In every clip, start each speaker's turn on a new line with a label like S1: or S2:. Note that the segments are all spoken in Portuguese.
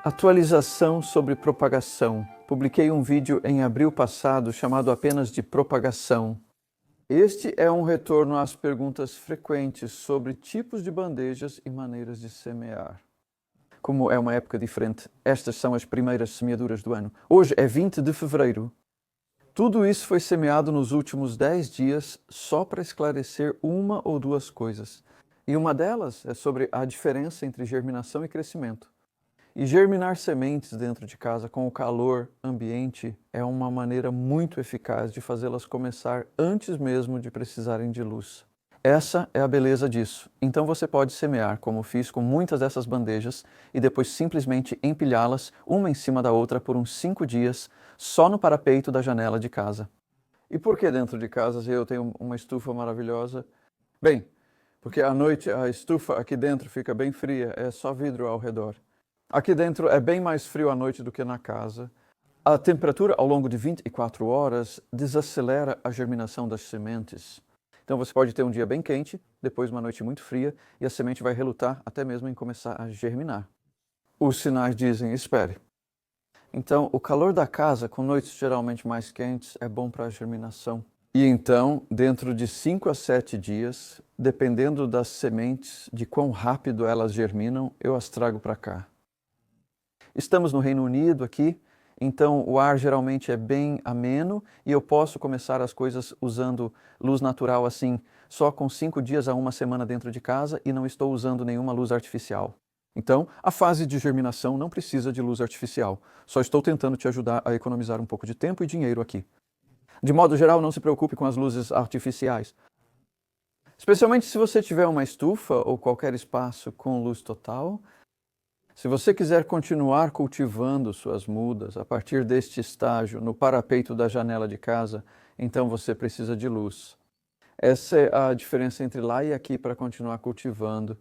S1: Atualização sobre propagação. Publiquei um vídeo em abril passado chamado apenas de propagação. Este é um retorno às perguntas frequentes sobre tipos de bandejas e maneiras de semear. Como é uma época diferente, estas são as primeiras semeaduras do ano. Hoje é 20 de fevereiro. Tudo isso foi semeado nos últimos 10 dias só para esclarecer uma ou duas coisas. E uma delas é sobre a diferença entre germinação e crescimento. E germinar sementes dentro de casa com o calor ambiente é uma maneira muito eficaz de fazê-las começar antes mesmo de precisarem de luz. Essa é a beleza disso. Então você pode semear, como fiz com muitas dessas bandejas, e depois simplesmente empilhá-las uma em cima da outra por uns 5 dias, só no parapeito da janela de casa. E por que dentro de casa eu tenho uma estufa maravilhosa? Bem, porque à noite a estufa aqui dentro fica bem fria, é só vidro ao redor. Aqui dentro é bem mais frio à noite do que na casa. A temperatura ao longo de 24 horas desacelera a germinação das sementes. Então você pode ter um dia bem quente, depois uma noite muito fria, e a semente vai relutar até mesmo em começar a germinar. Os sinais dizem, espere. Então, o calor da casa, com noites geralmente mais quentes, é bom para a germinação. E então, dentro de 5 a 7 dias, dependendo das sementes, de quão rápido elas germinam, eu as trago para cá. Estamos no Reino Unido aqui, então o ar geralmente é bem ameno e eu posso começar as coisas usando luz natural assim, só com 5 dias a uma semana dentro de casa e não estou usando nenhuma luz artificial. Então, a fase de germinação não precisa de luz artificial, só estou tentando te ajudar a economizar um pouco de tempo e dinheiro aqui. De modo geral, não se preocupe com as luzes artificiais. Especialmente se você tiver uma estufa ou qualquer espaço com luz total. Se você quiser continuar cultivando suas mudas a partir deste estágio no parapeito da janela de casa, então você precisa de luz. Essa é a diferença entre lá e aqui para continuar cultivando.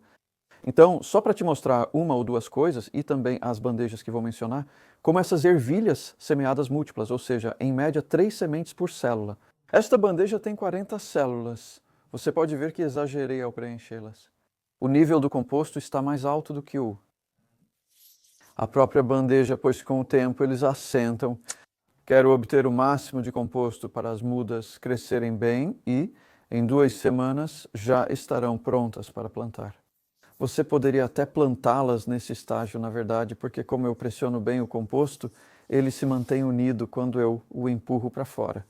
S1: Então, só para te mostrar uma ou duas coisas, e também as bandejas que vou mencionar, como essas ervilhas semeadas múltiplas, ou seja, em média 3 sementes por célula. Esta bandeja tem 40 células. Você pode ver que exagerei ao preenchê-las. O nível do composto está mais alto do que a própria bandeja, pois com o tempo eles assentam. Quero obter o máximo de composto para as mudas crescerem bem e, em 2 semanas, já estarão prontas para plantar. Você poderia até plantá-las nesse estágio, na verdade, porque como eu pressiono bem o composto, ele se mantém unido quando eu o empurro para fora.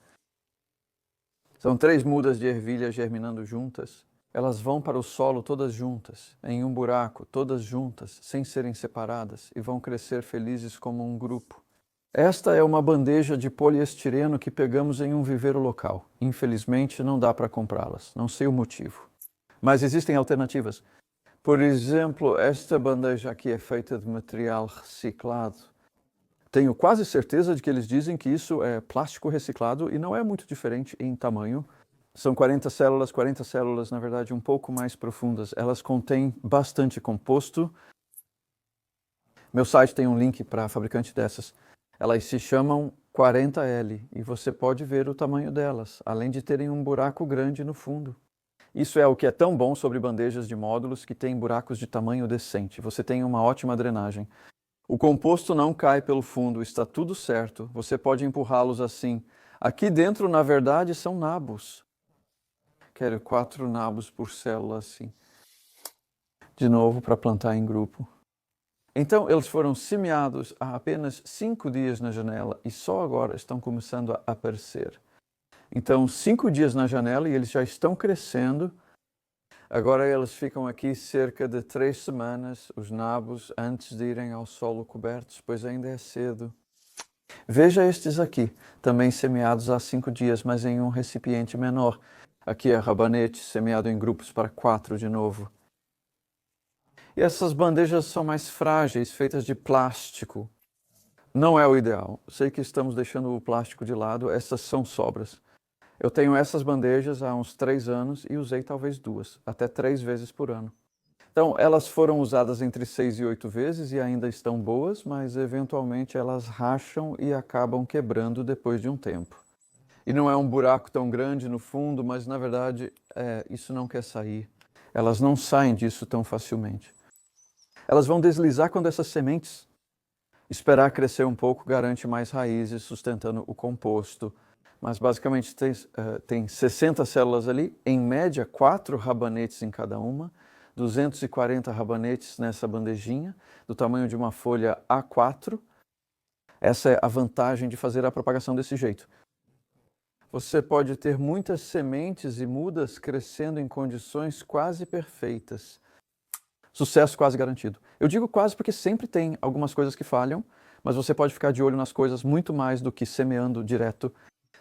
S1: São 3 mudas de ervilha germinando juntas. Elas vão para o solo todas juntas, em um buraco, todas juntas, sem serem separadas, e vão crescer felizes como um grupo. Esta é uma bandeja de poliestireno que pegamos em um viveiro local. Infelizmente, não dá para comprá-las. Não sei o motivo. Mas existem alternativas. Por exemplo, esta bandeja aqui é feita de material reciclado. Tenho quase certeza de que eles dizem que isso é plástico reciclado e não é muito diferente em tamanho. São 40 células, na verdade, um pouco mais profundas. Elas contêm bastante composto. Meu site tem um link para a fabricante dessas. Elas se chamam 40L e você pode ver o tamanho delas, além de terem um buraco grande no fundo. Isso é o que é tão bom sobre bandejas de módulos que têm buracos de tamanho decente. Você tem uma ótima drenagem. O composto não cai pelo fundo, está tudo certo. Você pode empurrá-los assim. Aqui dentro, na verdade, são nabos. Quero 4 nabos por célula assim. De novo, para plantar em grupo. Então, eles foram semeados há apenas 5 dias na janela e só agora estão começando a aparecer. Então, 5 dias na janela e eles já estão crescendo. Agora eles ficam aqui cerca de 3 semanas, os nabos, antes de irem ao solo cobertos, pois ainda é cedo. Veja estes aqui, também semeados há 5 dias, mas em um recipiente menor. Aqui é rabanete, semeado em grupos para 4 de novo. E essas bandejas são mais frágeis, feitas de plástico. Não é o ideal. Sei que estamos deixando o plástico de lado, essas são sobras. Eu tenho essas bandejas há uns 3 anos e usei talvez 2, até 3 vezes por ano. Então, elas foram usadas entre 6 e 8 vezes e ainda estão boas, mas eventualmente elas racham e acabam quebrando depois de um tempo. E não é um buraco tão grande no fundo, mas na verdade isso não quer sair. Elas não saem disso tão facilmente. Elas vão deslizar quando essas sementes Esperar crescer um pouco garante mais raízes, sustentando o composto. Mas basicamente tem 60 células ali, em média 4 rabanetes em cada uma, 240 rabanetes nessa bandejinha, do tamanho de uma folha A4. Essa é a vantagem de fazer a propagação desse jeito. Você pode ter muitas sementes e mudas crescendo em condições quase perfeitas. Sucesso quase garantido. Eu digo quase porque sempre tem algumas coisas que falham, mas você pode ficar de olho nas coisas muito mais do que semeando direto.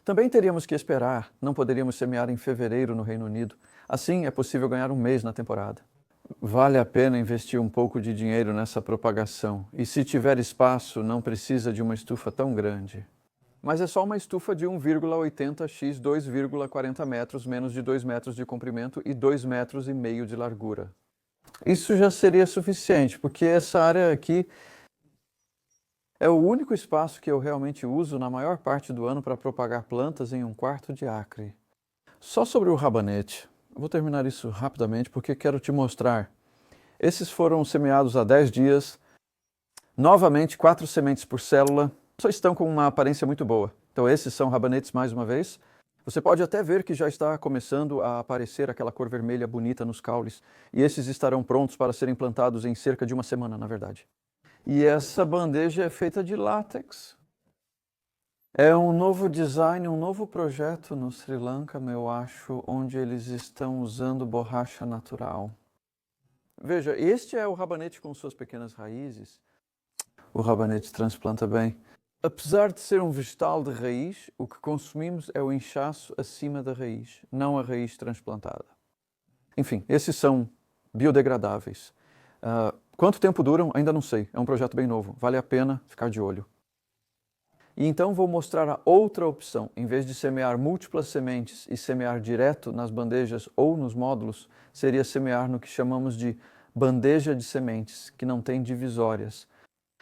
S1: Também teríamos que esperar, não poderíamos semear em fevereiro no Reino Unido. Assim é possível ganhar um mês na temporada. Vale a pena investir um pouco de dinheiro nessa propagação. E se tiver espaço, não precisa de uma estufa tão grande. Mas é só uma estufa de 1,80 x 2,40 metros, menos de 2 metros de comprimento e 2,5 metros de largura. Isso já seria suficiente, porque essa área aqui é o único espaço que eu realmente uso na maior parte do ano para propagar plantas em 1/4 de acre. Só sobre o rabanete. Eu vou terminar isso rapidamente porque quero te mostrar. Esses foram semeados há 10 dias. Novamente, 4 sementes por célula. Só estão com uma aparência muito boa. Então esses são rabanetes mais uma vez. Você pode até ver que já está começando a aparecer aquela cor vermelha bonita nos caules. E esses estarão prontos para serem plantados em cerca de uma semana, na verdade. E essa bandeja é feita de látex. É um novo design, um novo projeto no Sri Lanka, eu acho, onde eles estão usando borracha natural. Veja, este é o rabanete com suas pequenas raízes. O rabanete transplanta bem. Apesar de ser um vegetal de raiz, o que consumimos é o inchaço acima da raiz, não a raiz transplantada. Enfim, esses são biodegradáveis. Quanto tempo duram? Ainda não sei. É um projeto bem novo. Vale a pena ficar de olho. E então vou mostrar a outra opção. Em vez de semear múltiplas sementes e semear direto nas bandejas ou nos módulos, seria semear no que chamamos de bandeja de sementes, que não tem divisórias.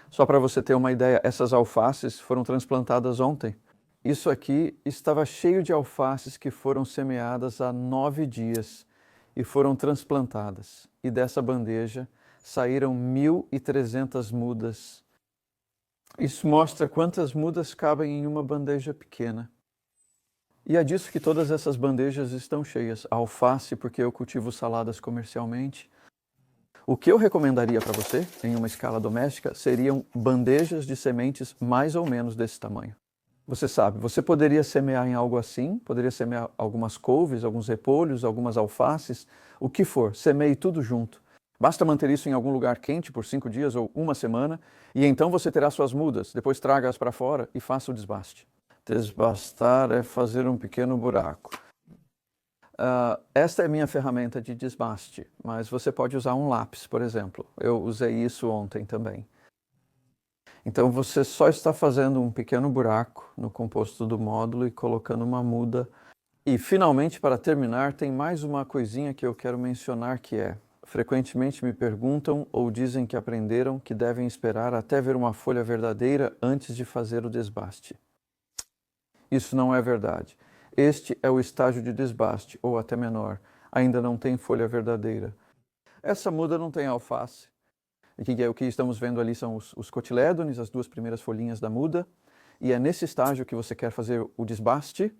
S1: Só para você ter uma ideia, essas alfaces foram transplantadas ontem. Isso aqui estava cheio de alfaces que foram semeadas há 9 dias e foram transplantadas. E dessa bandeja saíram 1.300 mudas. Isso mostra quantas mudas cabem em uma bandeja pequena. E é disso que todas essas bandejas estão cheias. A alface, porque eu cultivo saladas comercialmente. O que eu recomendaria para você, em uma escala doméstica, seriam bandejas de sementes mais ou menos desse tamanho. Você sabe, você poderia semear em algo assim, poderia semear algumas couves, alguns repolhos, algumas alfaces, o que for, semeie tudo junto. Basta manter isso em algum lugar quente por 5 dias ou uma semana, e então você terá suas mudas. Depois traga-as para fora e faça o desbaste. Desbastar é fazer um pequeno buraco. Esta é a minha ferramenta de desbaste, mas você pode usar um lápis, por exemplo. Eu usei isso ontem também. Então você só está fazendo um pequeno buraco no composto do módulo e colocando uma muda. E finalmente, para terminar, tem mais uma coisinha que eu quero mencionar que é: frequentemente me perguntam ou dizem que aprenderam que devem esperar até ver uma folha verdadeira antes de fazer o desbaste. Isso não é verdade. Este é o estágio de desbaste, ou até menor. Ainda não tem folha verdadeira. Essa muda não tem alface. O que estamos vendo ali são os cotilédones, as 2 primeiras folhinhas da muda. E é nesse estágio que você quer fazer o desbaste.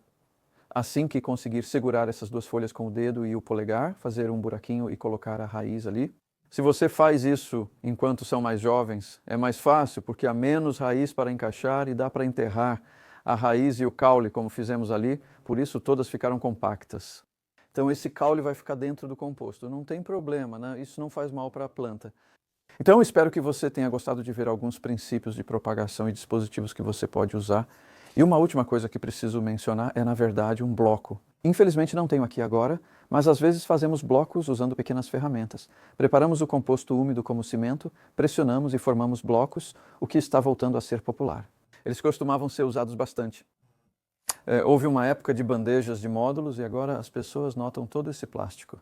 S1: Assim que conseguir segurar essas 2 folhas com o dedo e o polegar, fazer um buraquinho e colocar a raiz ali. Se você faz isso enquanto são mais jovens, é mais fácil, porque há menos raiz para encaixar e dá para enterrar a raiz e o caule, como fizemos ali, por isso todas ficaram compactas. Então esse caule vai ficar dentro do composto, não tem problema, né? Isso não faz mal para a planta. Então espero que você tenha gostado de ver alguns princípios de propagação e dispositivos que você pode usar. E uma última coisa que preciso mencionar é, na verdade, um bloco. Infelizmente não tenho aqui agora, mas às vezes fazemos blocos usando pequenas ferramentas. Preparamos o composto úmido como cimento, pressionamos e formamos blocos, o que está voltando a ser popular. Eles costumavam ser usados bastante. Houve uma época de bandejas de módulos e agora as pessoas notam todo esse plástico.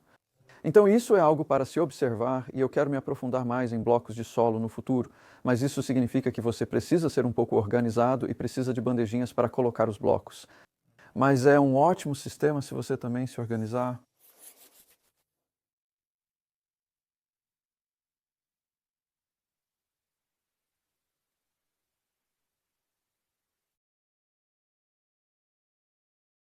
S1: Então isso é algo para se observar e eu quero me aprofundar mais em blocos de solo no futuro, mas isso significa que você precisa ser um pouco organizado e precisa de bandejinhas para colocar os blocos. Mas é um ótimo sistema se você também se organizar.